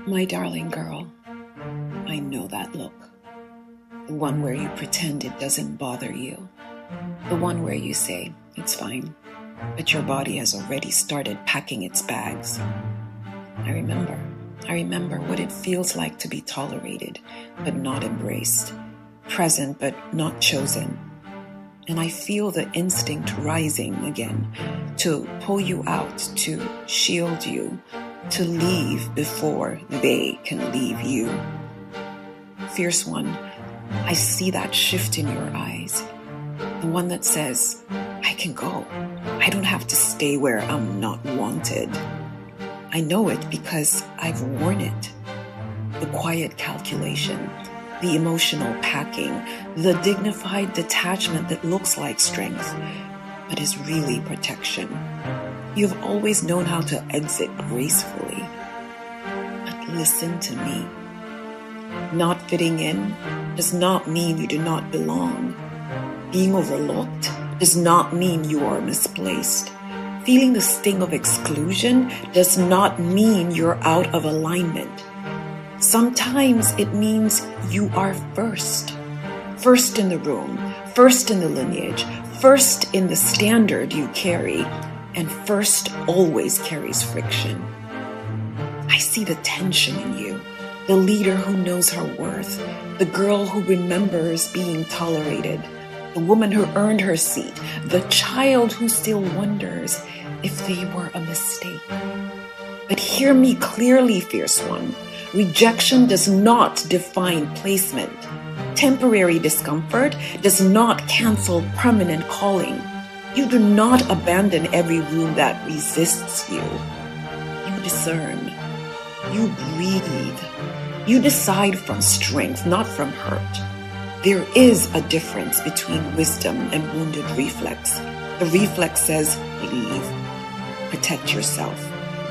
My darling girl, I know that look. The one where you pretend it doesn't bother you. The one where you say, it's fine, but your body has already started packing its bags. I remember what it feels like to be tolerated, but not embraced. Present, but not chosen. And I feel the instinct rising again to pull you out, to shield you, to leave before they can leave you. Fierce one, I see that shift in your eyes. The one that says, I can go. I don't have to stay where I'm not wanted. I know it because I've worn it. The quiet calculation, the emotional packing, the dignified detachment that looks like strength, but is really protection. You've always known how to exit gracefully. But listen to me. Not fitting in does not mean you do not belong. Being overlooked does not mean you are misplaced. Feeling the sting of exclusion does not mean you're out of alignment. Sometimes it means you are first. First in the room, first in the lineage, first in the standard you carry, and first always carries friction. I see the tension in you, the leader who knows her worth, the girl who remembers being tolerated, the woman who earned her seat, the child who still wonders if they were a mistake. But hear me clearly, fierce one. Rejection does not define placement. Temporary discomfort does not cancel permanent calling. You do not abandon every room that resists you. You discern. You breathe. You decide from strength, not from hurt. There is a difference between wisdom and wounded reflex. The reflex says, leave. Protect yourself.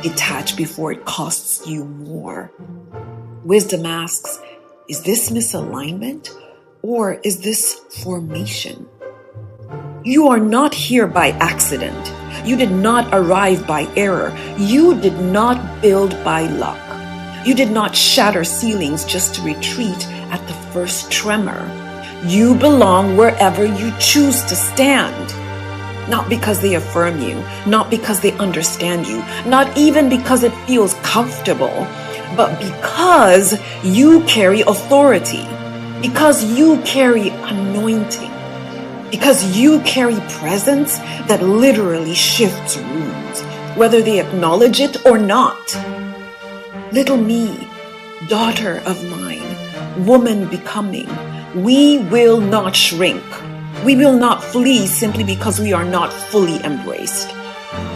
Detach before it costs you more. Wisdom asks, is this misalignment or is this formation? You are not here by accident. You did not arrive by error. You did not build by luck. You did not shatter ceilings just to retreat at the first tremor. You belong wherever you choose to stand. Not because they affirm you, not because they understand you, not even because it feels comfortable, but because you carry authority, because you carry anointing, because you carry presence that literally shifts rooms, whether they acknowledge it or not. Little me, daughter of mine, woman becoming, we will not shrink. We will not flee simply because we are not fully embraced.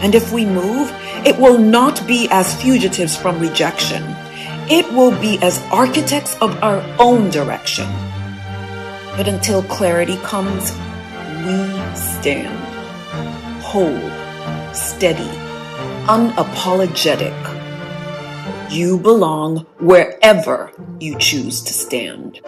And if we move, it will not be as fugitives from rejection. It will be as architects of our own direction. But until clarity comes, we stand, whole, steady, unapologetic. You belong wherever you choose to stand.